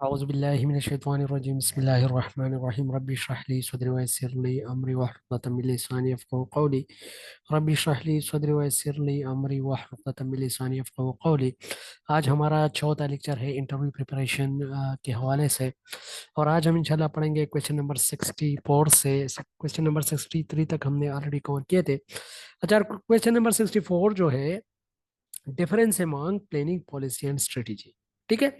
औज़ुबिल्लाहिमिनश्शैतानिर्रजीम बिस्मिल्लाहिर्रहमानिर्रहीम रब्बि इश्रह ली सदरी वयस्सिर ली अमरी वहलुल उक़दतम मिन लिसानी यफ़क़हू क़ौली रब्बि इश्रह ली सदरी वयस्सिर ली अमरी वहलुल उक़दतम मिन लिसानी यफ़क़हू क़ौली। आज हमारा चौथा लेक्चर है इंटरव्यू प्रिपरेशन के हवाले से। और आज हम इंशाल्लाह पढ़ेंगे क्वेश्चन नंबर 64 से क्वेश्चन नंबर 63 तक हमने ऑलरेडी कवर किए थे। अच्छा, क्वेश्चन नंबर 64 जो है difference among planning policy and strategy. ठीक है,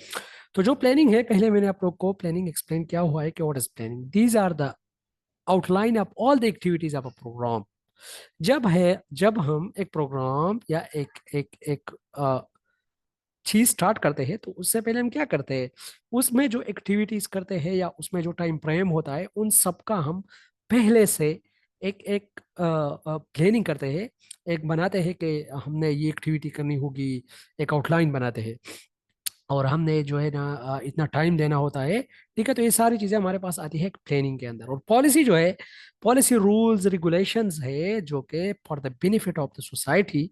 तो जो प्लानिंग है, पहले मैंने आप लोग को प्लानिंग एक्सप्लेन किया हुआ है कि what is planning. These are the outline of all the activities of a program. जब हम एक प्रोग्राम या एक एक एक चीज स्टार्ट करते हैं तो उससे पहले हम क्या करते हैं, उसमें जो एक्टिविटीज करते हैं या उसमें जो टाइम फ्रेम होता है उन सब का हम पहले से एक एक प्लानिंग करते हैं। एक बनाते हैं कि हमने ये एक्टिविटी करनी होगी, एक आउटलाइन बनाते हैं और हमने जो है ना इतना टाइम देना होता है। ठीक है, तो ये सारी चीजें हमारे पास आती है प्लानिंग के अंदर। और पॉलिसी जो है, पॉलिसी रूल्स रेगुलेशंस है जो कि for the benefit of the society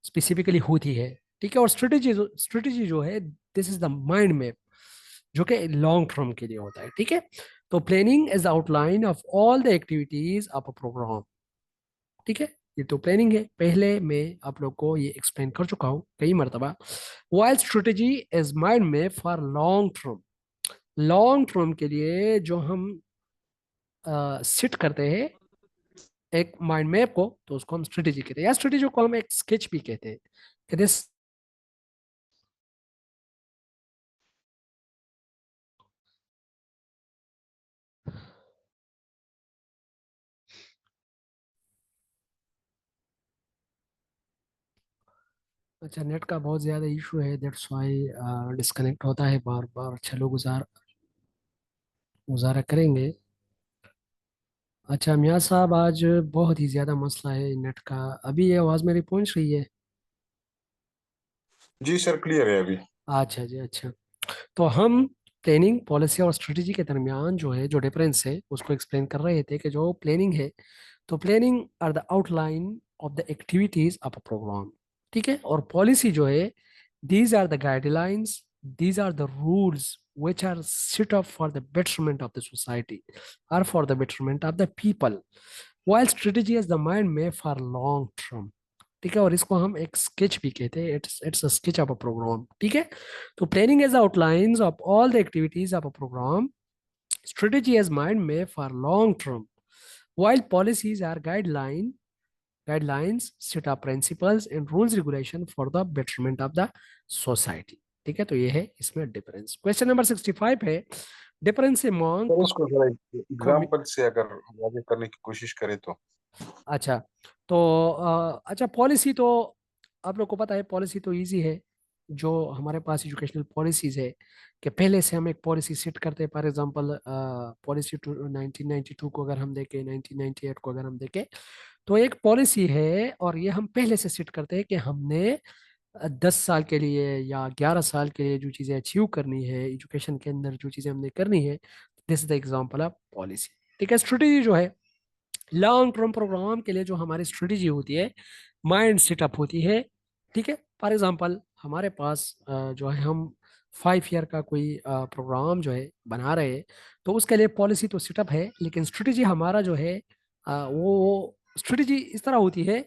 specifically होती है। ठीक है, और स्ट्रेटेजी जो है, this is the mind map जो कि लॉन्ग टर्म के लिए होता है। ठीक है, तो planning is outline of all the activities of a program. ठीक है, ये तो प्लानिंग है, पहले मैं आप लोग को ये एक्सप्लेन कर चुका हूँ कई मरतबा। While strategy is mind map for long term. Long term के लिए जो हम सिट करते हैं एक माइंड मैप को, तो उसको हम स्ट्रेटेजी कहते हैं, या स्ट्रेटेजी को हम एक स्केच भी कहते हैं कि दिस। अच्छा, नेट का बहुत ज़्यादा इशू है, दैट्स वाई डिस्कनेक्ट होता है बार बार। चलो गुजारा करेंगे। अच्छा मियाँ साहब, आज बहुत ही ज़्यादा मसला है नेट का। अभी ये आवाज़ मेरी पहुंच रही है? जी सर, क्लियर है अभी। अच्छा जी, अच्छा। तो हम प्लानिंग पॉलिसी और स्ट्रेटजी के दरमियान जो है, जो डिफरेंस है उसको एक्सप्लेन कर रहे थे कि जो प्लानिंग है, तो planning are the outline of the activities of a program. ठीक है, और पॉलिसी जो है, these are the guidelines, these are the rules which are set up for the betterment of the society or for the betterment of the people, while strategy is the mind map for long term। ठीक है, और इसको हम एक sketch भी कहते हैं, it's a sketch of a program. ठीक है, तो planning is outlines of all the activities of a program, strategy as mind map for long term, while policies are guidelines set up principles and rules regulation for the betterment of the society। ठीक है, तो ये है इसमें difference. Question number 65 है difference among. Sir, इसको थोड़ा example से अगर आगे करने की कोशिश करें तो। अच्छा, तो अच्छा, पॉलिसी तो आप लोग को पता है, पॉलिसी तो इजी है। जो हमारे पास एजुकेशनल पॉलिसीज है कि पहले से हम एक पॉलिसी सेट करते हैं। फॉर एग्जांपल पॉलिसी 1992 को अगर हम देखें, 1998 को अगर हम देखें, तो एक पॉलिसी है और ये हम पहले से सेट करते हैं कि हमने 10 साल के लिए या 11 साल के लिए जो चीज़ें अचीव करनी है एजुकेशन के अंदर, जो चीज़ें हमने करनी है, this is the example of policy. ठीक है, स्ट्रेटेजी जो है, लॉन्ग टर्म प्रोग्राम के लिए जो हमारी स्ट्रेटेजी होती है, माइंड सेटअप होती है। ठीक है, फॉर एग्जांपल हमारे पास जो है, हम 5 ईयर का कोई प्रोग्राम जो है बना रहे हैं, तो उसके लिए पॉलिसी तो सेटअप है, लेकिन स्ट्रेटेजी हमारा जो है वो स्ट्रेटेजी इस तरह होती है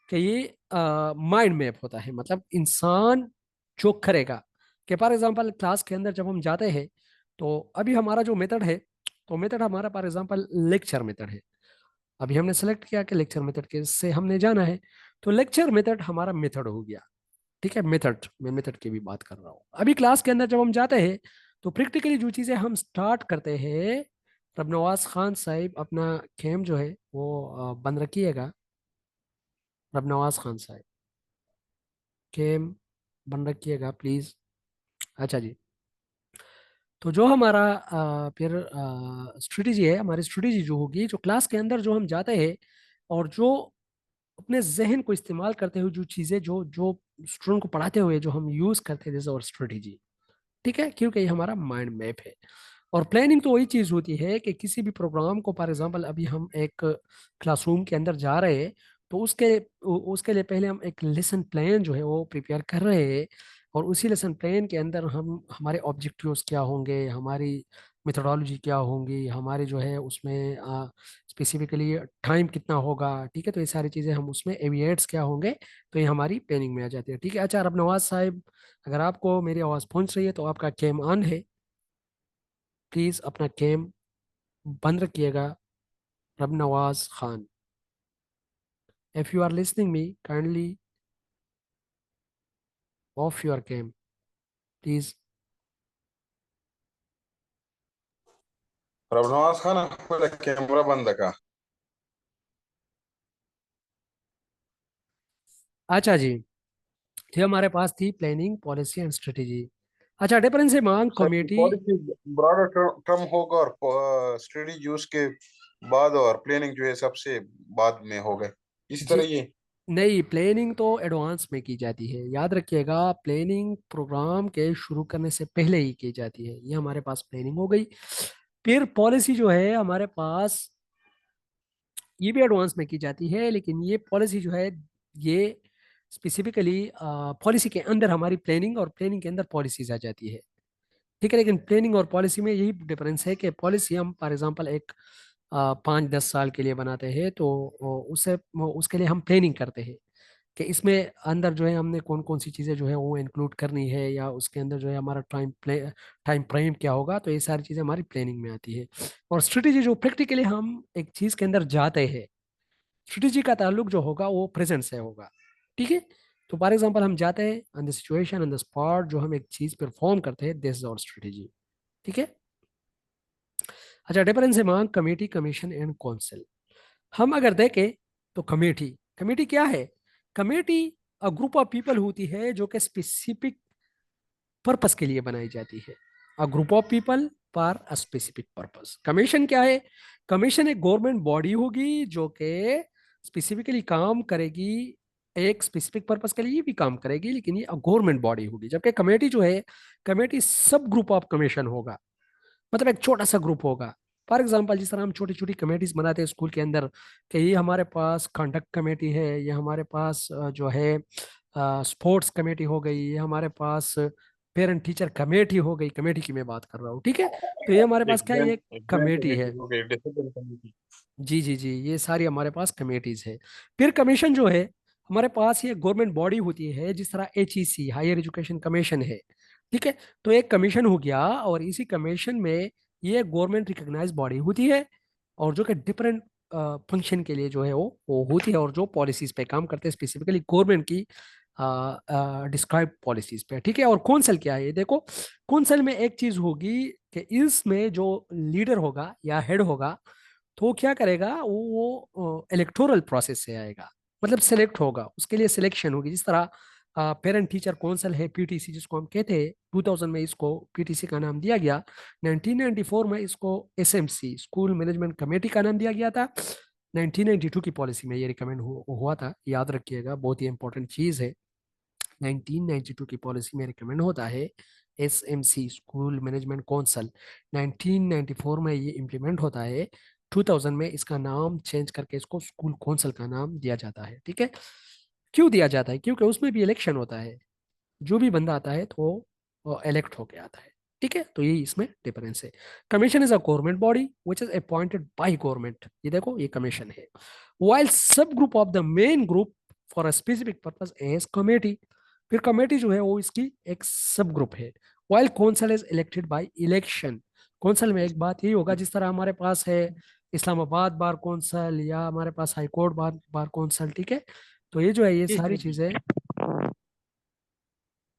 कि ये माइंड मैप होता है। मतलब इंसान जो करेगा, कि फॉर एग्जांपल क्लास के अंदर जब हम जाते हैं, तो अभी हमारा जो मेथड है, तो मेथड हमारा फॉर एग्जांपल लेक्चर मेथड है। अभी हमने सेलेक्ट किया कि लेक्चर मेथड के से हमने जाना है, तो लेक्चर मेथड हमारा मेथड हो गया। ठीक है, मेथड, मैं मेथड की भी बात कर रहा हूँ। अभी क्लास के अंदर जब हम जाते हैं, तो प्रैक्टिकली जो चीज़ें हम स्टार्ट करते हैं, तब नवाज खान साहिब अपना कैम जो है वो बंद रखिएगा। रब नवाज खान साहिब, कैम बंद रखिएगा प्लीज। अच्छा जी, तो जो हमारा फिर स्ट्रेटेजी है, हमारी स्ट्रेटेजी जो होगी, जो क्लास के अंदर जो हम जाते हैं और जो अपने जहन को इस्तेमाल करते हुए जो चीज़ें जो जो स्टूडेंट को पढ़ाते हुए जो हम यूज करते हैं, दिस और स्ट्रेटेजी। ठीक है, क्योंकि ये हमारा माइंड मैप है। और प्लानिंग तो वही चीज़ होती है कि किसी भी प्रोग्राम को, फॉर एग्जांपल अभी हम एक क्लासरूम के अंदर जा रहे हैं, तो उसके उसके लिए पहले हम एक लेसन प्लान जो है वो प्रिपेयर कर रहे हैं। और उसी लेसन प्लान के अंदर हम हमारे ऑब्जेक्टिव्स क्या होंगे, हमारी मेथोडोलॉजी क्या होंगी, हमारे जो है उसमें स्पेसिफिकली टाइम कितना होगा, ठीक है। तो ये सारी चीज़ें हम उसमें एविएट्स क्या होंगे, तो ये हमारी प्लानिंग में आ जाती है, ठीक है। अच्छा अब नवाज साहब, अगर आपको मेरी आवाज़ पहुंच रही है तो आपका कैम ऑन है, प्लीज़ अपना कैम बंद रखिएगा। Rab Nawaz Khan, if you are listening me kindly off your cam please. Rab Nawaz Khan आपका कैमरा बंद है का? अच्छा जी, ये हमारे पास थी प्लानिंग, पॉलिसी एंड स्ट्रेटेजी। अच्छा, difference among sir committee. Policy broader term होगा और स्ट्रेटजी यूज के बाद, और प्लानिंग जो है सबसे बाद में होगा, इसी जी, तरह ये। नहीं, प्लानिंग तो एडवांस में की जाती है, याद रखिएगा। प्लानिंग प्रोग्राम के शुरू करने से पहले ही की जाती है। ये हमारे पास प्लानिंग हो गई। फिर पॉलिसी जो है हमारे पास, ये भी एडवांस में की जाती है, लेकिन ये पॉलिसी जो है ये स्पेसिफिकली पॉलिसी के अंदर हमारी प्लानिंग, और प्लानिंग के अंदर पॉलिसीज आ जाती है, ठीक है। लेकिन प्लानिंग और पॉलिसी में यही डिफरेंस है कि पॉलिसी हम फॉर एग्जांपल एक 5-10 साल के लिए बनाते हैं, तो उससे उसके लिए हम प्लानिंग करते हैं कि इसमें अंदर जो है हमने कौन कौन सी चीज़ें जो है वो इंक्लूड करनी है, या उसके अंदर जो है हमारा टाइम फ्रेम क्या होगा, तो ये सारी चीज़ें हमारी प्लानिंग में आती है। और स्ट्रेटेजी जो प्रैक्टिकली हम एक चीज़ के अंदर जाते हैं, स्ट्रेटेजी का ताल्लुक जो होगा वो प्रेजेंट से होगा, ठीक है। तो फॉर एग्जांपल हम जाते हैं on the situation, on the spot, जो हम एक चीज़ परफॉर्म करते हैं, दिस इज आवर स्ट्रेटेजी, ठीक है। अच्छा, डिफरेंस है मान कमेटी, कमीशन एंड काउंसिल। हम अगर देखें तो कमेटी, कमेटी क्या है? Committee a group of people होती है जो कि स्पेसिफिक पर्पस के लिए बनाई जाती है। A group of people for a specific purpose. Commission क्या है? कमीशन एक गवर्नमेंट बॉडी होगी जो कि स्पेसिफिकली काम करेगी, एक स्पेसिफिक पर्पस के लिए भी काम करेगी, लेकिन ये गवर्नमेंट बॉडी होगी। जबकि कमेटी जो है, कमेटी सब ग्रुप ऑफ कमीशन होगा, मतलब एक छोटा सा ग्रुप होगा। फॉर एग्जाम्पल, जिस तरह हम छोटी छोटी कमेटीज बनाते हैं स्कूल के अंदर, कि ये हमारे पास कंडक्ट कमेटी है, ये हमारे पास जो है स्पोर्ट्स कमेटी हो गई, ये हमारे पास पेरेंट टीचर कमेटी हो गई, कमेटी की मैं बात कर रहा हूँ, ठीक है। तो ये हमारे पास एक क्या है, ग्रैंड ये एक ग्रैंड कमेटी कमेटी है। हो गई, डिसिप्लिन कमेटी। जी जी जी, ये सारी हमारे पास कमेटीज है। फिर कमीशन जो है हमारे पास, ये गवर्नमेंट बॉडी होती है, जिस तरह HEC हायर एजुकेशन कमीशन है, ठीक है। तो एक कमीशन हो गया, और इसी कमीशन में ये गवर्नमेंट रिकॉग्नाइज बॉडी होती है, और जो कि डिफरेंट फंक्शन के लिए जो है वो होती है, और जो पॉलिसीज पे काम करते हैं, स्पेसिफिकली गवर्नमेंट की डिस्क्राइब पॉलिसीज पे, ठीक है। और कौंसल क्या है, ये देखो। कौंसल में एक चीज होगी कि इसमें जो लीडर होगा या हेड होगा, तो वो क्या करेगा, वो इलेक्टोरल प्रोसेस से आएगा, मतलब सिलेक्ट होगा, उसके लिए सिलेक्शन होगी। जिस तरह पेरेंट टीचर काउंसिल है, PTC जिसको हम कहते हैं, 2000 में इसको PTC का नाम दिया गया। 1994 में इसको SMC स्कूल मैनेजमेंट कमेटी का नाम दिया गया था। 1992 की पॉलिसी में ये रिकमेंड हुआ था, याद रखिएगा, बहुत ही इंपॉर्टेंट चीज है। 1992 की पॉलिसी में रिकमेंड होता है SMC स्कूल मैनेजमेंट काउंसिल। 1994 में ये इम्प्लीमेंट होता है। 2000 में इसका नाम चेंज करके इसको स्कूल काउंसिल का नाम दिया जाता है, ठीक है। क्यों दिया जाता है? क्योंकि उसमें भी इलेक्शन होता है, जो भी बंदा आता है तो वो इलेक्ट होके आता है, ठीक है। तो ये इसमें डिफरेंस है। Commission is a government body which is appointed by government, ये देखो ये कमीशन है। While sub group of the main group for a specific purpose as committee. फिर कमेटी जो है वो इसकी एक सब ग्रुप है। While council is elected by election. Council में एक बात यही होगा, जिस तरह हमारे पास है इस्लामाबाद बार कौंसल, या हमारे पास हाईकोर्ट बार बार कौंसल, ठीक है। तो ये जो है, ये सारी चीजें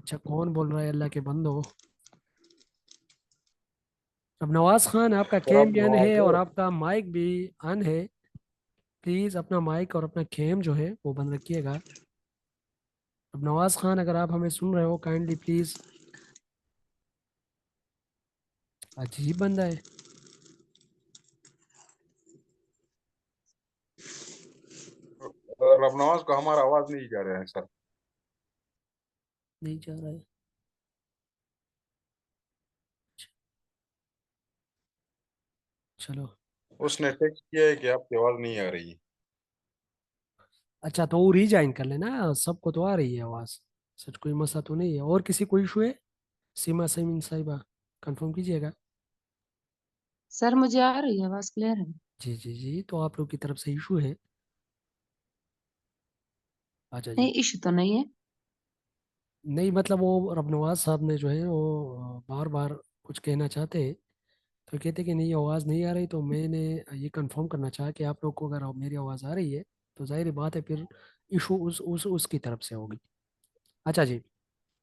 अच्छा, कौन बोल रहा है अल्लाह के बंदो? अब नवाज खान, आपका और कैम अब भी ऑन है और नवाज आपका माइक भी ऑन है। प्लीज अपना माइक और अपना कैम जो है वो बंद रखिएगा। अब नवाज खान, अगर आप हमें सुन रहे हो, काइंडली प्लीज। अजीब बंदा है। रब नवाज को हमारा आवाज नहीं जा रहा है सर। नहीं जा रहा है। चलो। उसने टेक्स्ट किया है कि आपकी आवाज नहीं आ रही है। अच्छा, तो वो रिजाइन कर लेना, सबको तो आ रही है आवाज, सच कोई मसला तो नहीं है। और किसी कोई इशू है? सीमा समीन साहिबा, कंफर्म कीजिएगा। सर मुझे आ रही है, आवाज क्लियर है। जी जी जी, तो आप लोग की तरफ से इशू है? अच्छा जी। नहीं, इशू तो नहीं है। नहीं मतलब वो रबनवाज साहब ने जो है वो बार बार कुछ कहना चाहते हैं, तो कहते कि नहीं आवाज़ नहीं आ रही, तो मैंने ये कंफर्म करना चाहा कि आप लोग को अगर मेरी आवाज़ आ रही है तो जाहिर बात है फिर इशू उस उसकी तरफ से होगी। अच्छा जी।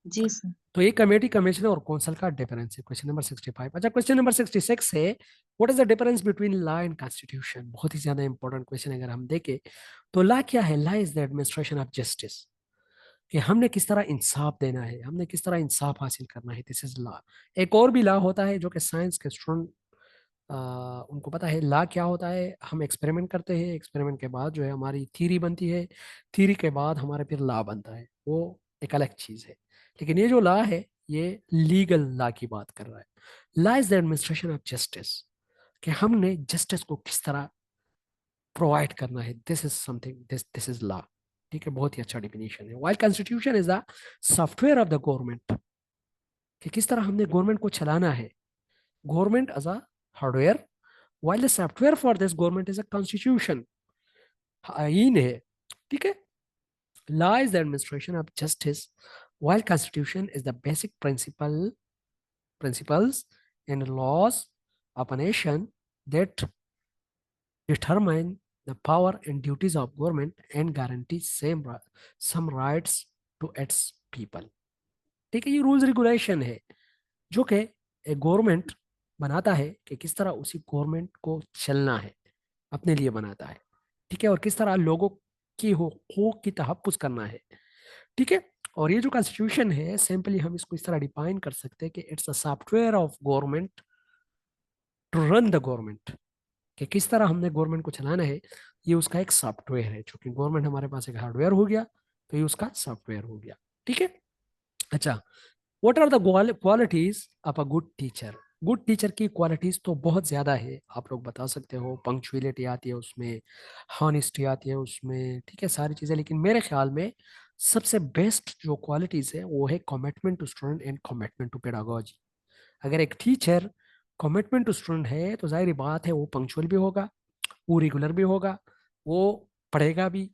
जी सर। तो ये कमेटी, कमीशन और कौंसल का डिफरेंस है, क्वेश्चन नंबर 65। अच्छा, क्वेश्चन नंबर 66 है, what is the difference between law and constitution. बहुत ही ज्यादा इंपॉर्टेंट क्वेश्चन है। अगर हम देखें तो लॉ क्या है? Law is the administration of justice, कि हमने किस तरह इंसाफ देना है, हमने किस तरह इंसाफ हासिल करना है, दिस इज लॉ। एक और भी लॉ होता है जो कि साइंस के स्टूडेंट उनको पता है लॉ क्या होता है। हम एक्सपेरिमेंट करते हैं, एक्सपेरिमेंट के बाद जो है हमारी थीरी बनती है, थीरी के बाद हमारे फिर लॉ बनता है, वो एक अलग चीज है। लेकिन ये जो लॉ है ये लीगल लॉ की बात कर रहा है। Law is the administration of justice, कि हमने जस्टिस को किस तरह प्रोवाइड करना है, this is something, this is law. ठीक है, बहुत ही अच्छा डिफिनेशन है। While constitution is the software of the government, कि किस तरह हमने गवर्नमेंट को चलाना है, government as a hardware, while the software for this government is a constitution, आइन है। ठीक है, law is the administration of justice, while constitution is the basic principles and laws of a nation that determine the power and duties of government and guarantee some rights to its people। ठीक है, ये rules regulation है जो कि एक government बनाता है, कि किस तरह उसी गवर्नमेंट को चलना है, अपने लिए बनाता है। ठीक है, और किस तरह लोगों की हुकूक की तहफ़्फ़ुज़ करना है। ठीक है, और ये जो कॉन्स्टिट्यूशन है, सिंपली हम इसको इस तरह डिफाइन कर सकते हैं कि it's a software of government to run the government, कि किस तरह हमने गवर्नमेंट को चलाना है, ये उसका एक सॉफ्टवेयर है। चूंकि गवर्नमेंट हमारे पास एक हार्डवेयर हो गया, तो ये उसका सॉफ्टवेयर हो गया। ठीक है। अच्छा, what are the qualities of a good teacher. Good teacher की क्वालिटीज तो बहुत ज्यादा है, आप लोग बता सकते हो। पंक्चुअलिटी आती है उसमें, हॉनेस्टी आती है उसमें, ठीक है, सारी चीजें। लेकिन मेरे ख्याल में सबसे बेस्ट जो क्वालिटीज है वो है commitment to student and commitment to pedagogy. अगर एक टीचर कमिटमेंट टू स्टूडेंट है तो जाहिर बात है वो पंक्चुअल भी होगा, वो रेगुलर भी होगा, वो पढ़ेगा भी,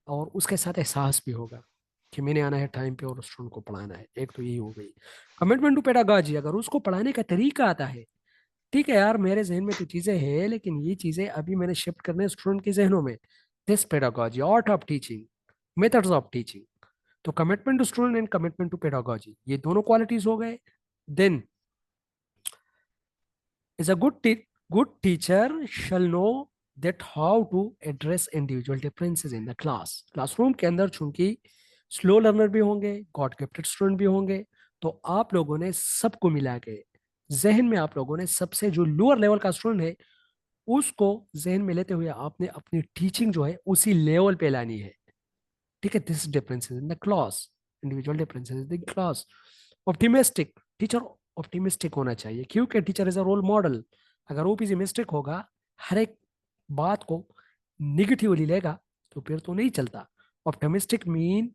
और उसके साथ एहसास भी होगा कि मैंने आना है टाइम पे और स्टूडेंट को पढ़ाना है। एक तो यही हो गई कमिटमेंट टू पेडागॉजी। अगर उसको पढ़ाने का तरीका आता है, ठीक है यार मेरे जहन में तो चीजें हैं लेकिन ये चीजें अभी मैंने शिफ्ट करने स्टूडेंट के जहनों में, this pedagogy, art of teaching, methods of teaching. तो commitment to student and commitment to pedagogy, ये दोनों क्वालिटीज हो गए। Then is a good teacher shall know that how to address individual differences in the class। Classroom के अंदर चूंकि slow learner भी होंगे, गॉड गिफ्टेड स्टूडेंट भी होंगे, तो आप लोगों ने सबको मिला के जहन में, आप लोगों ने सबसे जो लोअर लेवल का स्टूडेंट है उसको जहन में लेते हुए आपने अपनी टीचिंग जो है उसी लेवल पे लानी है। ठीक है, this differences in the class, individual differences in the class. Optimistic teacher, optimistic होना चाहिए क्योंकि teacher is a role model. अगर वो पिesimistic होगा, हर एक बात को निगेटिवली लेगा, तो फिर तो नहीं चलता। Optimistic mean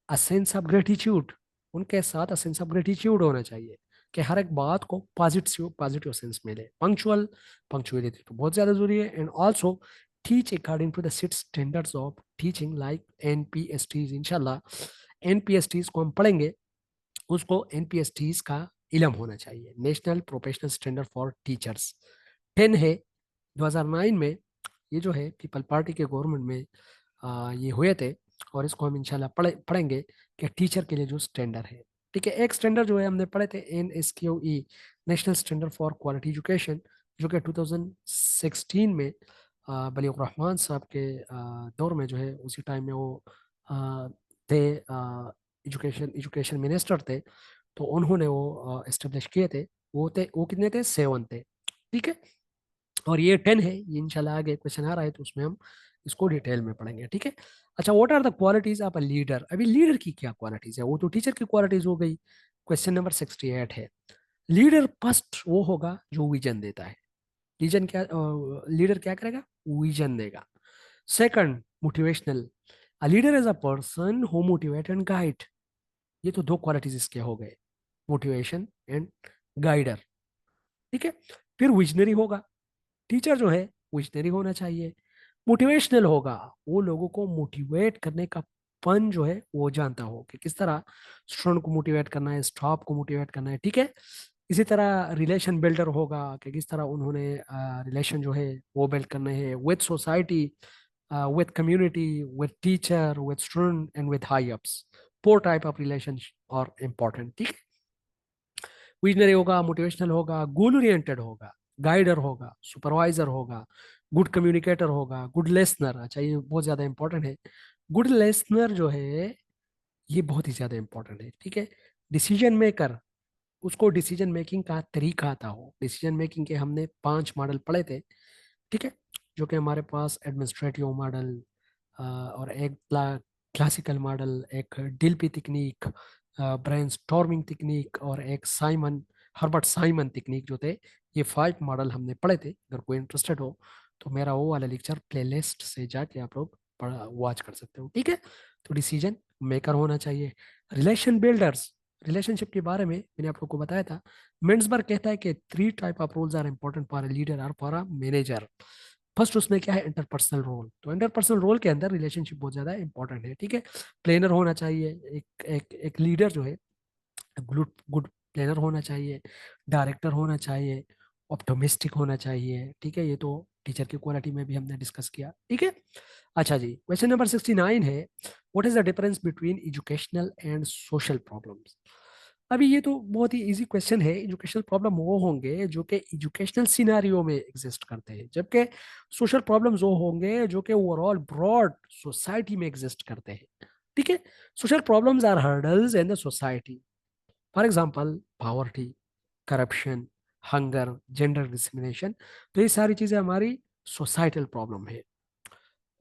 a sense of gratitude, उनके साथ अ सेंस ऑफ ग्रेटिट्यूड होना चाहिए कि हर एक बात को पॉजिटिव पॉजिटिव सेंस में ले। पंक्चुअल, पंक्चुअलिटी तो बहुत ज्यादा जरूरी है। And also teach according to the set standards of teaching like NPSTs. इंशाल्लाह एनपीएसटीज को हम पढ़ेंगे, उसको एनपीएसटीज का इलम होना चाहिए, national professional standard for teachers. 10 है 2009 में, ये जो है पीपल पार्टी के गवर्नमेंट में ये हुए थे, और इसको हम इंशाल्लाह पढ़ेंगे कि टीचर के लिए जो स्टैंडर्ड है। ठीक है, एक स्टैंडर्ड जो है हमने पढ़े थे NSQE, national standard for quality education, जो कि 2016 में बलीग रहमान साहब के दौर में जो है, उसी टाइम में वो थे एजुकेशन एजुकेशन मिनिस्टर थे, तो उन्होंने वो इस्टेब्लिश किए थे। वो कितने थे? 7 थे। ठीक है, और ये 10 है, ये इंशाल्लाह आगे क्वेश्चन आ रहा है तो उसमें हम इसको डिटेल में पढ़ेंगे। ठीक है। अच्छा, what are the qualities of a leader. अभी लीडर की क्या क्वालिटीज है, वो तो टीचर की क्वालिटीज हो गई। क्वेश्चन नंबर 68 है, लीडर फर्स्ट वो होगा जो विजन देता है। लीडर क्या करेगा? विजन देगा। Second, motivational, a leader is a person who motivate and guide. ये तो दो क्वालिटीज इसके हो गए, मोटिवेशन एंड गाइडर, ठीक है। फिर विजनरी होगा, टीचर जो है विजनरी होना चाहिए। मोटिवेशनल होगा, वो लोगों को मोटिवेट करने का पन जो है वो जानता हो कि किस तरह स्टूडेंट को मोटिवेट करना है, स्टाफ को मोटिवेट करना है, ठीक है। इसी तरह रिलेशन बिल्डर होगा कि किस तरह उन्होंने रिलेशन जो है वो बिल्ड करने हैं with society, with community, with teacher, with student and with high ups. Four type of relation और इम्पोर्टेंट, ठीक है। विजनरी होगा, मोटिवेशनल होगा, गोल ओरिएंटेड होगा, गाइडर होगा, सुपरवाइजर होगा, गुड कम्युनिकेटर होगा, गुड लिसनर। अच्छा, ये बहुत ज्यादा इंपॉर्टेंट है। गुड लिसनर जो है ये बहुत ही ज्यादा इंपॉर्टेंट है, ठीक है। डिसीजन मेकर, उसको डिसीजन मेकिंग का तरीका आता हो। डिसीजन मेकिंग के हमने 5 मॉडल पढ़े थे, ठीक है, जो कि हमारे पास एडमिनिस्ट्रेटिव मॉडल और एक क्लासिकल मॉडल, एक डिल्पी तकनीक, ब्रेनस्टॉर्मिंग तकनीक और एक साइमन, हर्बर्ट साइमन तकनीक जो थे। ये 5 मॉडल हमने पढ़े थे। अगर कोई इंटरेस्टेड हो तो मेरा वो वाला लेक्चर प्लेलिस्ट से जाके आप लोग पढ़ा वॉच कर सकते हो, ठीक है। तो डिसीजन मेकर होना चाहिए। रिलेशन बिल्डर्स, रिलेशनशिप के बारे में मैंने आप लोग को बताया था। मिन्सबर्ग कहता है कि 3 type of roles are important for a leader और फॉर अ मैनेजर। फर्स्ट उसमें क्या है? Interpersonal role. तो इंटरपर्सनल रोल के अंदर रिलेशनशिप बहुत ज्यादा इंपॉर्टेंट है, ठीक है। प्लेनर होना चाहिए, एक लीडर जो है गुड गुड प्लानर होना चाहिए, डायरेक्टर होना चाहिए, ऑप्टोमिस्टिक होना चाहिए, ठीक है। ये तो टीचर की क्वालिटी में भी हमने डिस्कस किया, ठीक है। अच्छा जी, क्वेश्चन नंबर 69 है, what is the difference between educational and social problems. अभी ये तो बहुत ही इजी क्वेश्चन है। एजुकेशनल प्रॉब्लम वो होंगे जो कि एजुकेशनल सिनारियो में एग्जिस्ट करते हैं, जबकि सोशल प्रॉब्लम्स वो होंगे जो कि ओवरऑल ब्रॉड सोसाइटी में एग्जिस्ट करते हैं, ठीक है। Social problems are hurdles in the society, for example poverty, corruption, hunger, gender discrimination. तो ये सारी चीजें हमारी सोसाइटल प्रॉब्लम है।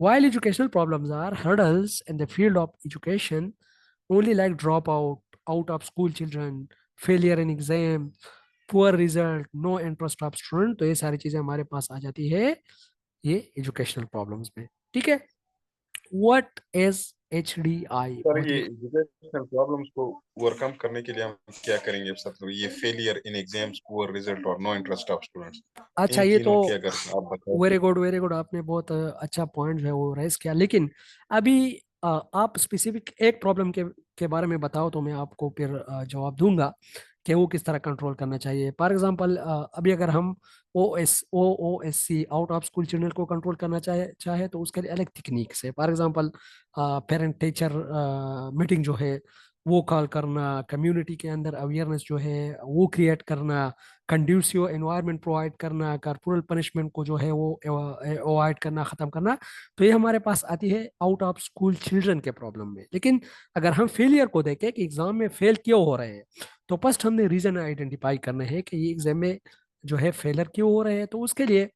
While educational problems are hurdles in the field of education, only like dropout, out of school children, failure in exam, poor result, no interest of student, तो ये सारी चीजें हमारे पास आ जाती है ये एजुकेशनल प्रॉब्लम्स में, ठीक है। What is HDI? सर बहुत ये ही एजुकेशनल प्रॉब्लम्स को ओवरकम करने के लिए हम क्या करेंगे सर? तो ये failure in exams, poor result और नो इंटरेस्ट ऑफ स्टूडेंट्स, अच्छा, इन ये तो तीनों की अगर आप बताएं वेरी तो। Good, very good. आपने बहुत अच्छा पॉइंट जो है वो रेस किया, लेकिन अभी आप स्पेसिफिक एक प्रॉब्लम के बारे में बताओ तो मैं आपको फिर जवाब दूंगा कि वो किस तरह कंट्रोल करना चाहिए। फॉर एग्जांपल अभी अगर हम OSC, out of school children को कंट्रोल करना चाहे तो उसके लिए अलग टेक्निक्स है। For example parent teacher meeting जो है वो कॉल करना, कम्युनिटी के अंदर अवेयरनेस जो है वो क्रिएट करना, कंड्यूसिव एनवायरनमेंट प्रोवाइड करना, कॉर्पोरल पनिशमेंट को जो है वो अवॉइड करना, खत्म करना। तो ये हमारे पास आती है आउट ऑफ स्कूल चिल्ड्रन के प्रॉब्लम में। लेकिन अगर हम फेलियर को देखें कि एग्जाम में फेल क्यों हो रहे हैं, तो फर्स्ट हमने रीजन आइडेंटिफाई करना है कि ये एग्जाम में जो है फेलर क्यों हो रहे हैं। तो उसके लिए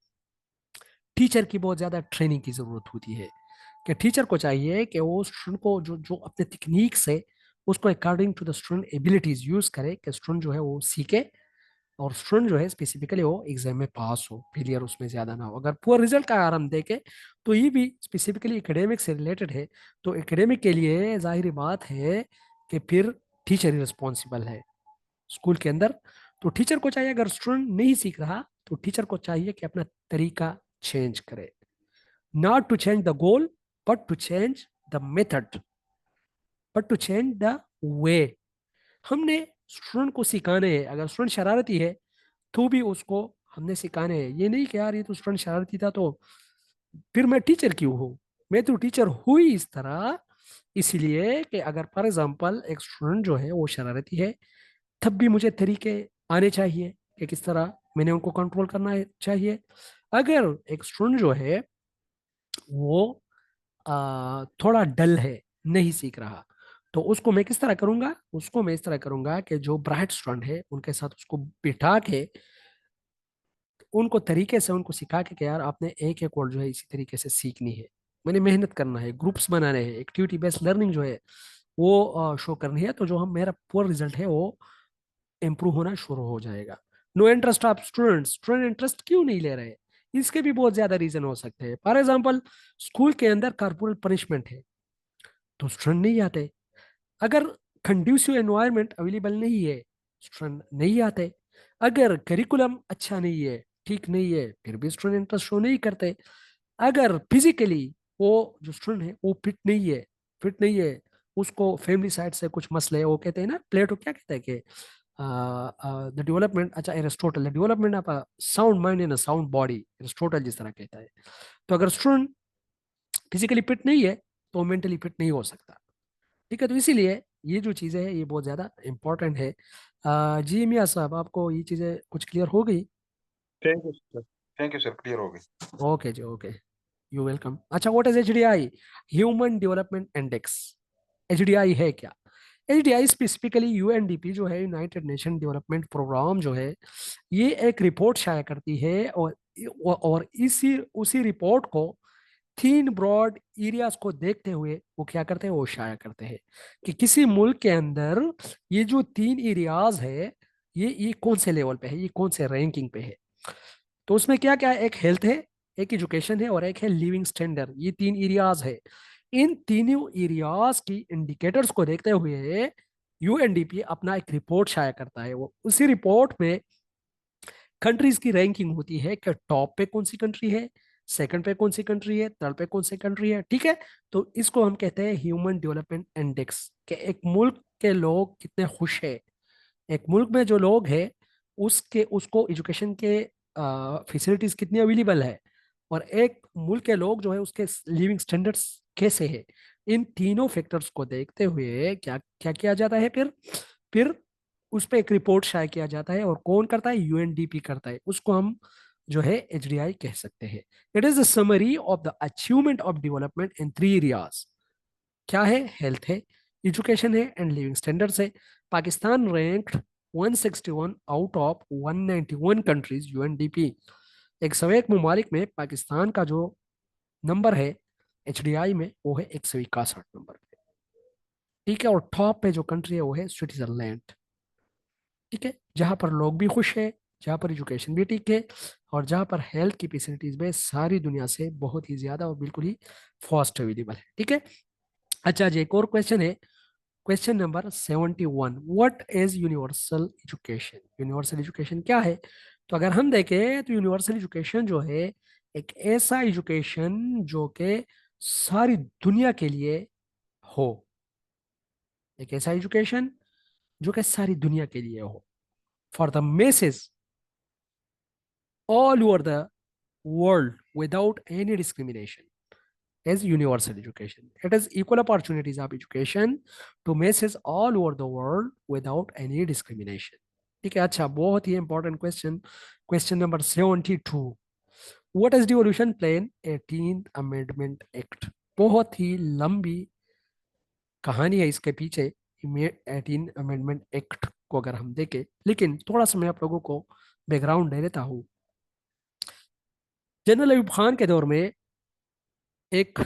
टीचर की बहुत ज्यादा ट्रेनिंग की जरूरत होती है कि टीचर को चाहिए कि वो स्टूडेंट को जो जो अपने टेक्निक से उसको according to the student abilities use करे कि स्टूडेंट जो है वो सीखे और स्टूडेंट जो है स्पेसिफिकली वो एग्जाम में पास हो, फेलियर उसमें ज्यादा ना हो। अगर पुअर रिजल्ट का अगर हम देखें तो ये भी स्पेसिफिकली एकेडमिक से रिलेटेड है। तो एकेडमिक के लिए जाहिर बात है कि फिर टीचर ही रिस्पॉन्सिबल है स्कूल के अंदर। तो टीचर को चाहिए, अगर स्टूडेंट नहीं सीख रहा तो टीचर को चाहिए कि अपना तरीका चेंज करे, not to change the goal but to change the method, but to change the way. हमने स्टूडेंट को सिखाने हैं। अगर स्टूडेंट शरारती है तो भी उसको हमने सिखाने हैं। ये नहीं कि यार ये तो स्टूडेंट शरारती था तो फिर मैं टीचर क्यों हूँ। मैं तो टीचर हुई इस तरह इसलिए कि अगर फॉर एग्जाम्पल एक स्टूडेंट जो है वो शरारती है, तब भी मुझे तरीके आने चाहिए कि किस तरह मैंने उनको कंट्रोल करना चाहिए। अगर एक स्टूडेंट जो है वो थोड़ा डल है, नहीं सीख रहा, तो उसको मैं किस तरह करूंगा? उसको मैं इस तरह करूंगा कि जो ब्राइट स्टूडेंट है उनके साथ उसको बिठा के उनको तरीके से उनको सिखा के कि यार आपने एक एक वर्ड जो है इसी तरीके से सीखनी है, मैंने मेहनत करना है, ग्रुप्स बनाने हैं, एक्टिविटी बेस्ड लर्निंग जो है वो शो करनी है। तो जो हम मेरा पुअर रिजल्ट है वो इम्प्रूव होना शुरू हो जाएगा। No interest of students, student interest क्यों नहीं ले रहे? इसके भी बहुत ज्यादा रीजन हो सकते हैं। फॉर एग्जाम्पल, स्कूल के अंदर कॉर्पोरल पनिशमेंट है तो स्टूडेंट नहीं आते। अगर कंड्यूसिव एनवायरनमेंट अवेलेबल नहीं है, स्टूडेंट नहीं आते। अगर करिकुलम अच्छा नहीं है, ठीक नहीं है, फिर भी स्टूडेंट इंटरेस्ट शो नहीं करते। अगर फिजिकली वो जो स्टूडेंट है वो फिट नहीं है, उसको फैमिली साइड से कुछ मसले है, वो कहते हैं ना, प्लेटो क्या कहता है कि द डेवलपमेंट, अच्छा Aristotle, the development of a sound mind in a sound body, Aristotle जिस तरह कहता है। तो अगर स्टूडेंट फिजिकली फिट नहीं है तो मेंटली फिट नहीं हो सकता। ठीक है, तो इसीलिए ये जो चीज़ें हैं ये बहुत ज़्यादा इंपॉर्टेंट है। जी मियाँ साहब, आपको ये चीज़ें कुछ क्लियर हो गई? Thank you sir. Thank you sir, clear हो गई। ओके जी, ओके, यू वेलकम। अच्छा, what is HDI? Human development index. HDI है क्या? एचडीआई स्पेसिफिकली यूएनडीपी जो है, यूनाइटेड नेशन डेवलपमेंट प्रोग्राम जो है, ये एक रिपोर्ट शाया करती है। और इसी उसी रिपोर्ट को तीन ब्रॉड एरियाज को देखते हुए वो क्या करते हैं, वो शाया करते हैं कि किसी मुल्क के अंदर ये जो तीन एरियाज है, ये कौन से लेवल पे है, ये कौन से रैंकिंग पे है। तो उसमें क्या क्या है, एक हेल्थ है, एक एजुकेशन है, और एक है लिविंग स्टैंडर्ड। ये तीन एरियाज है। इन तीनों एरियाज की इंडिकेटर्स को देखते हुए यूएनडीपी अपना एक रिपोर्ट शाया करता है। वो उसी रिपोर्ट में कंट्रीज की रैंकिंग होती है कि टॉप पे कौन सी कंट्री है, सेकंड पे कौन सी कंट्री है, थर्ड पे कौन सी कंट्री है। ठीक है, तो इसको हम कहते हैं ह्यूमन डेवलपमेंट इंडेक्स, कि एक मुल्क के लोग कितने खुश है, एक मुल्क में जो लोग हैं उसके उसको एजुकेशन के फैसिलिटीज कितनी अवेलेबल है, और एक मुल्क के लोग जो है उसके लिविंग स्टैंडर्ड्स कैसे है। इन तीनों फैक्टर्स को देखते हुए क्या क्या किया जाता है, फिर उस पर एक रिपोर्ट शाया किया जाता है। और कौन करता है? यूएनडीपी करता है। उसको हम जो है एचडीआई कह सकते हैं। It is the summary of the achievement of development in three areas. क्या है? हेल्थ है, एजुकेशन है, एंड लिविंग स्टैंडर्ड्स है। Pakistan ranked 161 out of 191 countries UNDP. 101 ममालिक में पाकिस्तान का जो नंबर है एचडीआई में, वो है 161 नंबर पे। ठीक है, और टॉप पे जो कंट्री है वो है स्विट्जरलैंड। ठीक है, जहाँ पर लोग भी खुश है, जहाँ पर एजुकेशन भी ठीक है, और जहाँ पर हेल्थ की फैसिलिटीज में सारी दुनिया से बहुत ही ज्यादा और बिल्कुल ही फास्ट अवेलेबल है। ठीक है, अच्छा जी, एक और क्वेश्चन है, question number 71। What is universal education? Universal education क्या है? तो अगर हम देखें तो यूनिवर्सल एजुकेशन जो है एक ऐसा एजुकेशन जो कि सारी दुनिया के लिए हो। एक ऐसा एजुकेशन जो कि सारी दुनिया के लिए हो, for the masses all over the world without any discrimination, is universal education. It is equal opportunities of education to masses all over the world without any discrimination. ठीक है, अच्छा, बहुत ही important question, question number 72। What is devolution plan 18th amendment act? बहुत ही लंबी कहानी है इसके पीछे 18 अमेंडमेंट एक्ट को अगर हम देखें, लेकिन थोड़ा सा मैं आप लोगों को बैकग्राउंड दे देता हूँ। जनरल अयूब खान के दौर में एक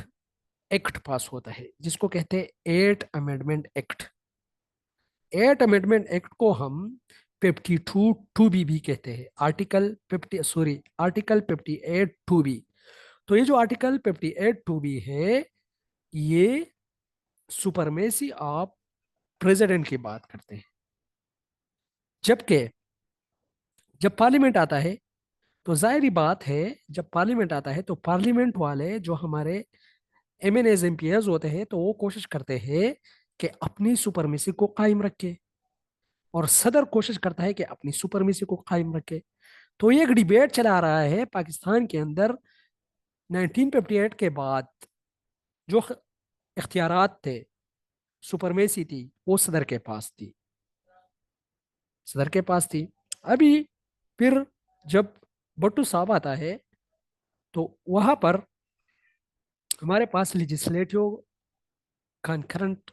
एक्ट पास होता है जिसको कहते हैं eight amendment act. Eight amendment act को हम 52 टू बी भी कहते हैं। Article 58 two B. तो ये जो आर्टिकल 58 टू बी है, ये सुपरमेसी ऑफ प्रेसिडेंट की बात करते हैं। जबकि जब पार्लियामेंट आता है तो जाहिर बात है, जब पार्लियामेंट आता है तो पार्लियामेंट वाले जो हमारे एमएनएज एमपीएस होते हैं तो वो कोशिश करते हैं कि अपनी सुपरमेसी को कायम रखे, और सदर कोशिश करता है कि अपनी सुपरमेसी को कायम रखे। तो ये एक डिबेट चला रहा है पाकिस्तान के अंदर। 1958 के बाद जो इख्तियारात थे, सुपरमेसी थी, वो सदर के पास थी, सदर के पास थी। अभी फिर जब भुट्टो साहब आता है तो वहां पर हमारे पास लेजिस्लेटिव कॉन्करेंट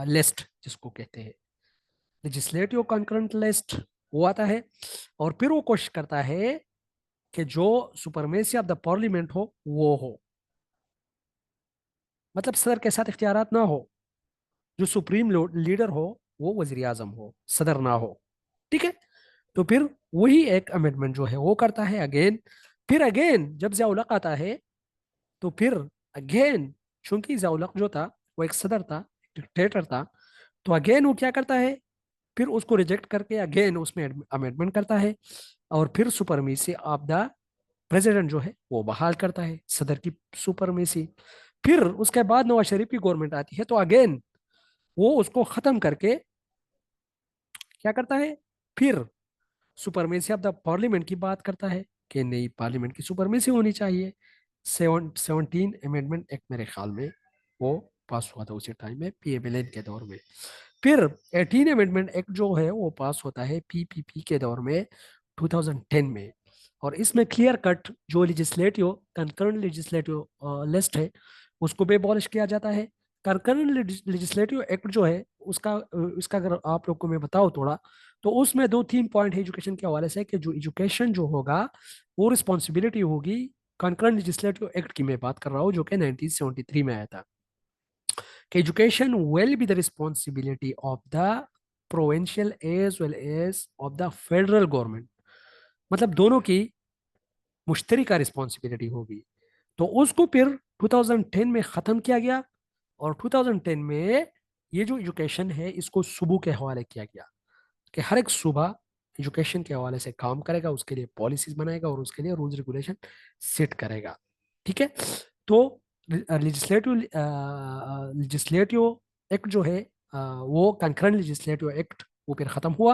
लिस्ट जिसको कहते हैं, लेजिस्लेटिव कॉन्करेंट लिस्ट, वो आता है। और फिर वो कोशिश करता है कि जो सुपरमेसी ऑफ द पार्लियामेंट हो वो हो, मतलब सदर के साथ इख्तियारात ना हो, जो सुप्रीम लीडर हो वो वजीर आजम हो, सदर ना हो। ठीक है, तो फिर वही एक अमेंडमेंट जो है वो करता है अगेन फिर अगेन जब ज़िया-उल-हक आता है तो फिर अगेन, चूंकि ज़िया-उल-हक जो था वो एक सदर था, डिक्टेटर था, तो अगेन वो क्या करता है, फिर उसको रिजेक्ट करके अगेन उसमें अमेंडमेंट करता है और फिर सुपरमेसी ऑफ द प्रेसिडेंट जो है वो बहाल करता है, सदर की सुपरमेसी। फिर उसके बाद नवाज शरीफ की गवर्नमेंट आती है तो अगेन वो उसको खत्म करके क्या करता है, फिर सुपरमेसी ऑफ द पार्लियामेंट की बात करता है कि नहीं, पार्लियामेंट की सुपरमेसी होनी चाहिए। 17 अमेंडमेंट एक्ट मेरे ख्याल में वो पास हुआ था उसी टाइम में, पीएमएलएन के दौर में। फिर 18 अमेंडमेंट एक्ट जो है वो पास होता है पीपीपी के दौर में 2010 में, और इसमें क्लियर कट जो लेजिस्लेटिव कंकरेंट लेजिस्लेटिव लिस्ट है उसको भी एबॉलिश किया जाता है। कंकरेंट लेजिस्लेटिव एक्ट जो है उसका अगर आप लोग को मैं बताऊं थोड़ा, तो उसमें 2-3 पॉइंट है एजुकेशन के हवाले से, कि जो एजुकेशन जो होगा वो रिस्पॉन्सिबिलिटी होगी कंकरेंट लेजिस्लेटिव एक्ट की, मैं बात कर रहा हूँ जो कि 1973 में आया था, कि education will be the responsibility of the provincial as well as of the federal government, मतलब दोनों की मुश्तरका रिस्पॉन्सिबिलिटी होगी। तो उसको फिर 2010 में ख़त्म किया गया, और 2010 में ये जो एजुकेशन है इसको सूबों के हवाले किया गया, कि हर एक सूबा एजुकेशन के हवाले से काम करेगा, उसके लिए पॉलिसीज बनाएगा और उसके लिए रूल्स रेगुलेशन सेट करेगा। ठीक है, तो लेजिस्लेटिव लेजिस्लेटिव एक्ट जो है वो कंकरेंट लेजिस्लेटिव एक्ट वो फिर ख़त्म हुआ,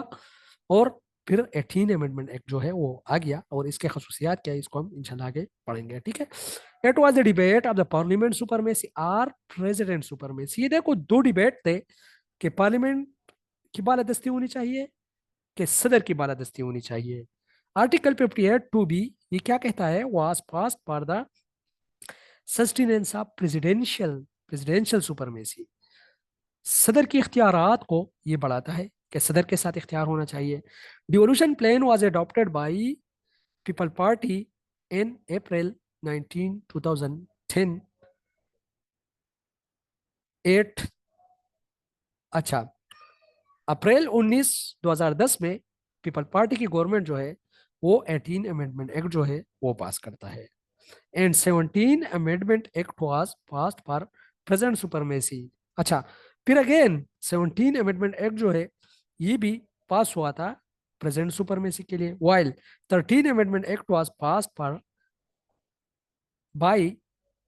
और फिर 18 अमेंडमेंट एक्ट जो है वो आ गया, और इसके खसूसियात क्या है इसको हम इंशाल्लाह आगे पढ़ेंगे। ठीक है, it was the debate of the parliament supremacy or president supremacy. ये देखो दो डिबेट थे, कि पार्लियामेंट की बालादस्ती होनी चाहिए कि सदर की बालादस्ती होनी चाहिए। आर्टिकल 58 टू बी ये क्या कहता है, was passed for the sustenance of presidential supremacy. सदर की इख्तियारात को ये बढ़ाता है कि सदर के साथ इख्तियार होना चाहिए। Devolution plan was adopted by people party इन अप्रैल 19 2010 8 अच्छा, अप्रैल 19 2010 में पीपल पार्टी की गवर्नमेंट जो है वो 18 अमेंडमेंट एक्ट जो है वो पास करता है, and 17 amendment act was passed for present supremacy. अच्छा, फिर अगेन 17 अमेंडमेंट एक्ट जो है ये भी पास हुआ था प्रेजेंट सुपरमेसी के लिए, while 13 amendment act was passed for by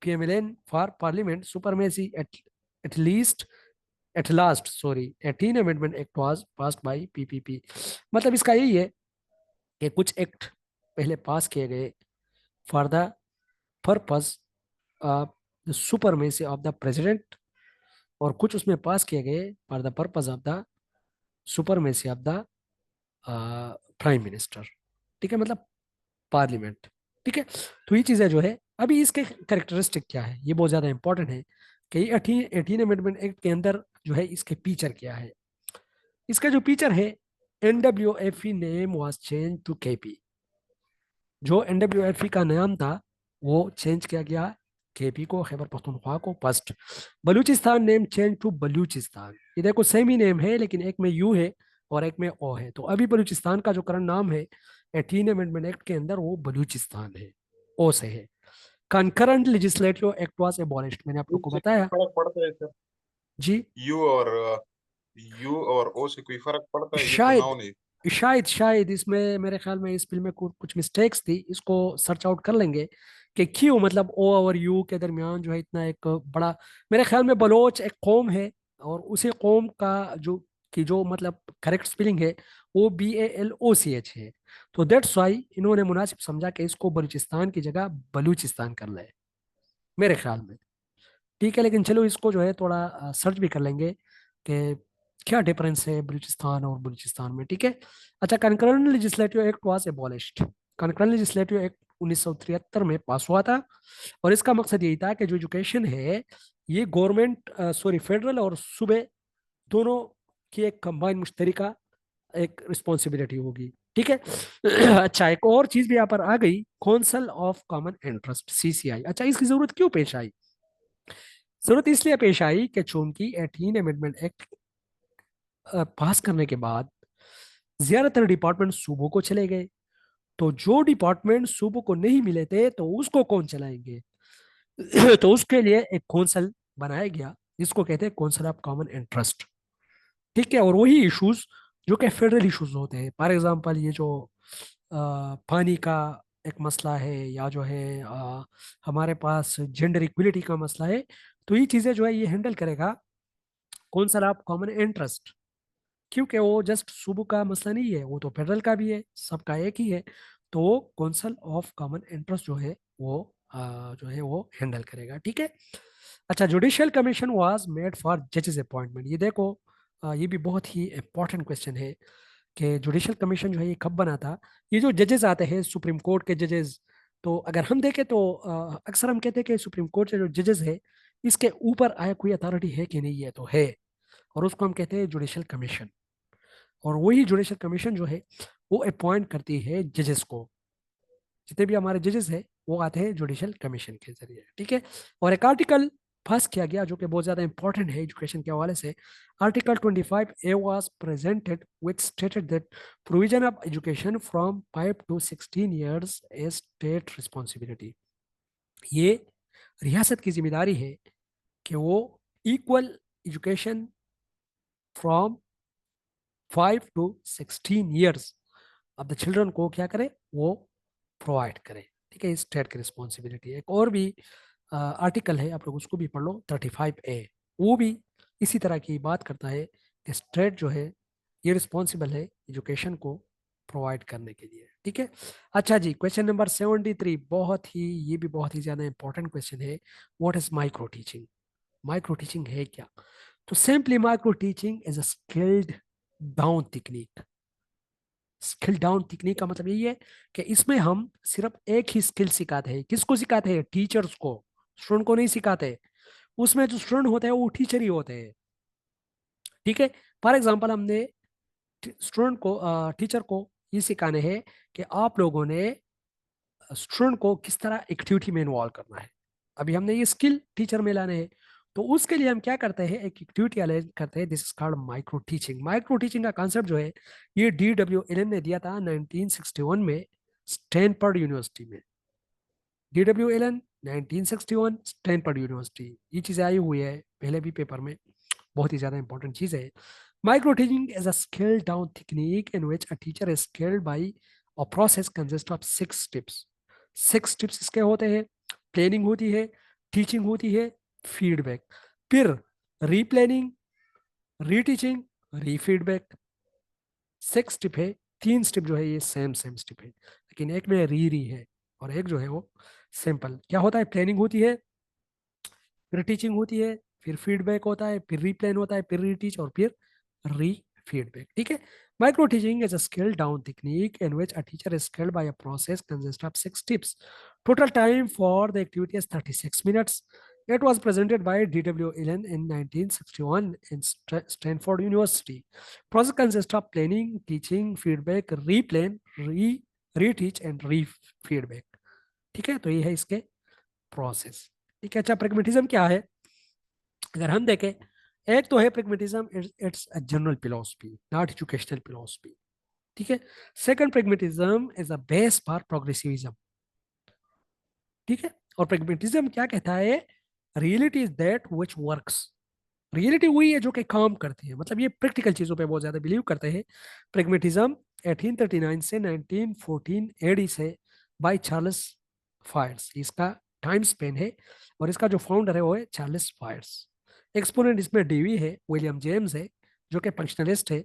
PMLN for parliament supremacy at least at last sorry 18 amendment act was passed by PPP. मतलब इसका यही है कि कुछ एक्ट पहले पास किए गए for the purpose of the supremacy of the president, और कुछ उसमें पास किए गए for the purpose of the supremacy of the prime minister. ठीक है, मतलब पार्लियामेंट। ठीक है, तो ये चीज़ें जो है, अभी इसके करेक्टरिस्टिक क्या है ये बहुत ज़्यादा इंपॉर्टेंट है, कि 18 अमेंडमेंट एक्ट के अंदर जो है इसके फीचर क्या है। इसका जो फीचर है, NWFE name was change to KP। जो NWFE का नाम था वो चेंज किया गया KP को, खैबर पख्तूनख्वा को first. Balochistan name change to Balochistan. ये देखो सेम ही नेम है लेकिन एक में यू है और एक में ओ है, तो अभी बलूचिस्तान का जो करंट नाम है 18 अमेंडमेंट एक्ट के अंदर वो बलूचिस्तान है, ओ से है। Concurrent legislative act was abolished, मैंने आप लोग को इससे कोई बताया। फर्क पड़ता है सर? जी, यू और ओ से कोई फर्क पड़ता है? ये तो शायद नाउन है। शायद इसमें मेरे ख्याल में इस फिल्म में कुछ मिस्टेक्स थी, इसको सर्च आउट कर लेंगे कि क्यों, मतलब ओ और यू के दरमियान जो है इतना एक बड़ा। मेरे ख्याल में बलोच एक कौम है, और उसी कौम का जो मतलब करेक्ट स्पेलिंग है वो BALOCH है, तो दैट्स वाई इन्होंने मुनासिब समझा कि इसको बलूचिस्तान की जगह बलूचिस्तान कर ले, मेरे ख्याल में। ठीक है, लेकिन चलो इसको जो है थोड़ा सर्च भी कर लेंगे कि क्या डिफरेंस है बलूचिस्तान और बलूचिस्तान में। ठीक है, अच्छा, concurrent legislative act was abolished. Concurrent legislative act 1973 में पास हुआ था, और इसका मकसद यही था कि जो एजुकेशन है ये गवर्नमेंट सॉरी फेडरल और सूबे दोनों की एक कंबाइन मुश्तरका एक रिस्पॉन्सिबिलिटी होगी। ठीक है अच्छा, एक और चीज भी यहाँ पर आ गई, council of common interest CCI। अच्छा, इसकी जरूरत क्यों पेश आई? जरूरत इसलिए पेश आई कि चूंकि 18 अमेंडमेंट एक्ट पास करने के बाद ज्यादातर डिपार्टमेंट सूबों को चले गए, तो जो डिपार्टमेंट सुबह को नहीं मिले थे तो उसको कौन चलाएंगे? तो उसके लिए एक कौंसल बनाया गया जिसको कहते हैं कौंसल ऑफ कॉमन इंटरेस्ट। ठीक है, और वही इश्यूज जो कि फेडरल इश्यूज होते हैं, फॉर एग्जांपल ये जो पानी का एक मसला है, या जो है हमारे पास जेंडर इक्विलिटी का मसला है, तो ये चीजें जो है ये हैंडल करेगा कौंसल ऑफ कॉमन इंटरेस्ट। क्योंकि वो जस्ट सूबों का मसला नहीं है, वो तो फेडरल का भी है, सबका एक ही है। तो कौंसल ऑफ कॉमन इंटरेस्ट जो है वो जो है वो हैंडल करेगा। ठीक है। अच्छा, judicial commission was made for जजेस अपॉइंटमेंट। ये देखो, ये भी बहुत ही इंपॉर्टेंट क्वेश्चन है कि जुडिशियल कमीशन जो है ये कब बना था। ये जो जजेस आते हैं सुप्रीम कोर्ट के जजेस, तो अगर हम देखें तो अक्सर हम कहते हैं कि सुप्रीम कोर्ट के जो जजेस है इसके ऊपर आया कोई अथॉरिटी है कि नहीं है, तो है, और उसको हम कहते हैं जुडिशियल कमीशन। और वही जुडिशियल कमीशन जो है वो अपॉइंट करती है जजेस को। जितने भी हमारे जजेस हैं वो आते हैं जुडिशियल कमीशन के जरिए। ठीक है। और एक आर्टिकल पास किया गया जो कि बहुत ज्यादा इंपॉर्टेंट है एजुकेशन के हवाले से। Article 25A was presented which stated that provision of education from 5 to 16 years is state responsibility. ये रियासत की जिम्मेदारी है कि वो equal education from 5 to 16 years अब द चिल्ड्रन को क्या करे, वो प्रोवाइड करे। ठीक है, स्टेट की रिस्पॉन्सिबिलिटी है। एक और भी आर्टिकल है, आप लोग उसको भी पढ़ लो, 35A। वो भी इसी तरह की बात करता है कि स्टेट जो है ये रिस्पॉन्सिबल है एजुकेशन को प्रोवाइड करने के लिए। ठीक है। अच्छा जी, क्वेश्चन नंबर 73, बहुत ही, ये भी बहुत ही ज्यादा इंपॉर्टेंट क्वेश्चन है। What is micro teaching? Micro teaching है क्या? तो simply micro teaching is a skilled down technique. Skill down technique का मतलब यही है कि इसमें हम सिर्फ एक ही स्किल सिखाते हैं। किसको सिखाते हैं? टीचर्स को, स्टूडेंट को नहीं सिखाते। उसमें जो स्टूडेंट होते हैं वो टीचर ही होते हैं। ठीक है। फॉर एग्जांपल, हमने स्टूडेंट को, टीचर को ये सिखाने हैं कि आप लोगों ने स्टूडेंट को किस तरह एक्टिविटी में इन्वॉल्व करना है। अभी हमने ये स्किल टीचर में लाने हैं, तो उसके लिए हम क्या करते हैं, एक एक्टिविटी अरेंज करते हैं। This is called micro teaching. Micro teaching का कॉन्सेप्ट जो है ये DW एलन ने दिया था 1961 में स्टैनफोर्ड यूनिवर्सिटी में। DW Allen 1961 Stanford University. ये चीजें आई हुई है पहले भी पेपर में, बहुत ही ज्यादा इंपॉर्टेंट चीज है। Micro teaching is a skill down technique in which a teacher is skilled by a process consist of 6 steps. 6 steps इसके होते हैं। प्लानिंग होती है, टीचिंग होती है, फीडबैक, फिर रीप्लानिंग, रीटीचिंग, रीफीडबैक। 6 स्टेप है। 3 स्टेप जो है ये सेम सेम स्टेप है, लेकिन एक में री है और एक जो है वो सिंपल। क्या होता है? प्लानिंग होती है, फिर टीचिंग होती है, फिर फीडबैक होता है, फिर रीप्लान होता है, फिर रीटीच, और फिर री फीडबैक। ठीक है। Micro teaching is a skill down technique in which a teacher is skilled by a process consist of 6 steps. Total time for the activity is 36 minutes. It was presented by DW Allen in 1961 in Stanford University. Process consists of planning, teaching, feedback, replan, reteach and re-feedback. ठीक है, तो ये है इसके process. ठीक है। अच्छा, pragmatism क्या है? अगर हम देखें, एक तो है pragmatism, it's a general philosophy, not educational philosophy. ठीक है। Second, pragmatism is a base for progressivism. ठीक है। और प्रेगमेटिज्म क्या कहता है? Reality is that which works. Reality वही है जो कि काम करती है, मतलब ये प्रैक्टिकल चीजों पे बहुत ज्यादा बिलीव करते हैं। प्रेगमेटिज्म 1839 से 1914 एडी से बाय चार्ल्स फायर्स, इसका टाइम स्पेन है। और इसका जो फाउंडर है वो है चार्ल्स फायर्स। एक्सपोनेंट इसमें डीवी है, विलियम जेम्स है जो कि फंक्शनलिस्ट है।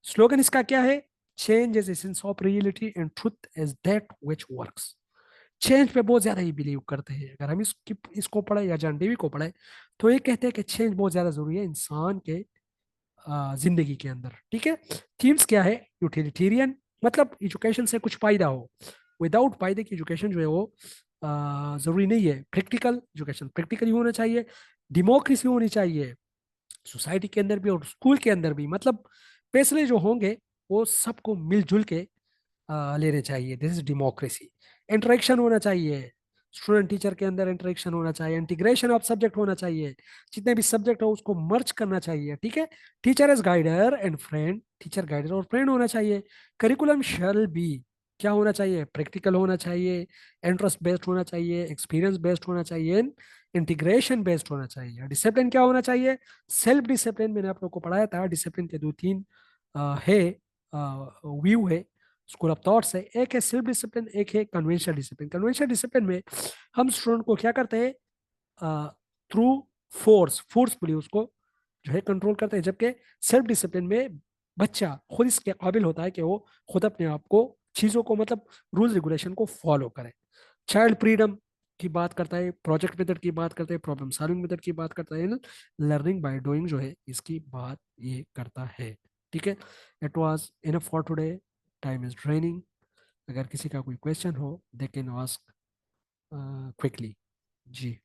स्लोगन इसका क्या है? Change is essence of reality and truth is that which works. Change पे बहुत ज्यादा ही बिलीव करते हैं। अगर हम इसको पढ़े या जॉन डेवी को पढ़े, तो ये कहते हैं कि चेंज बहुत ज्यादा जरूरी है इंसान के जिंदगी के अंदर। ठीक है। थीम्स क्या है? यूटिलिटेरियन, मतलब एजुकेशन से कुछ फायदा हो। विदाउट फायदे की एजुकेशन जो है वो जरूरी नहीं है। प्रैक्टिकल एजुकेशन, प्रैक्टिकली होना चाहिए। डेमोक्रेसी होनी चाहिए सोसाइटी के अंदर भी और स्कूल के अंदर भी, मतलब फैसले जो होंगे वो सबको मिलजुल के लेने चाहिए। This is democracy. इंटरेक्शन होना चाहिए, स्टूडेंट टीचर के अंदर इंटरेक्शन होना चाहिए। इंटीग्रेशन ऑफ सब्जेक्ट होना चाहिए, जितने भी सब्जेक्ट हो उसको मर्ज करना चाहिए। ठीक है। Teacher is guider and friend, teacher guider और फ्रेंड होना चाहिए। करिकुलम शैल बी क्या होना चाहिए, प्रैक्टिकल होना चाहिए, इंटरेस्ट बेस्ड होना चाहिए, एक्सपीरियंस बेस्ड होना चाहिए, इंटीग्रेशन बेस्ड होना चाहिए। डिसिप्लिन क्या होना चाहिए, सेल्फ डिसिप्लिन मैंने आप लोग को पढ़ाया था, डिसिप्लिन के दो तीन है व्यू है, स्कूल ऑफ थॉट्स है। एक है सेल्फ डिसिप्लिन, एक है कन्वेंशनल डिसिप्लिन। कन्वेंशनल डिसिप्लिन में हम स्टूडेंट को क्या करते हैं, थ्रू फोर्सफुली उसको जो है कंट्रोल करते हैं, जबकि सेल्फ डिसिप्लिन में बच्चा खुद इसके काबिल होता है कि वो खुद अपने आप को चीज़ों को मतलब रूल्स रेगुलेशन को फॉलो करे। चाइल्ड फ्रीडम की बात करता है, प्रोजेक्ट मेथड की बात करता है, प्रॉब्लम सॉल्विंग मेथड की बात करता है, लर्निंग बाय डूइंग जो है इसकी बात ये करता है। ठीक है, it was enough for today, time is draining. अगर किसी का कोई क्वेश्चन हो they can ask quickly. Ji.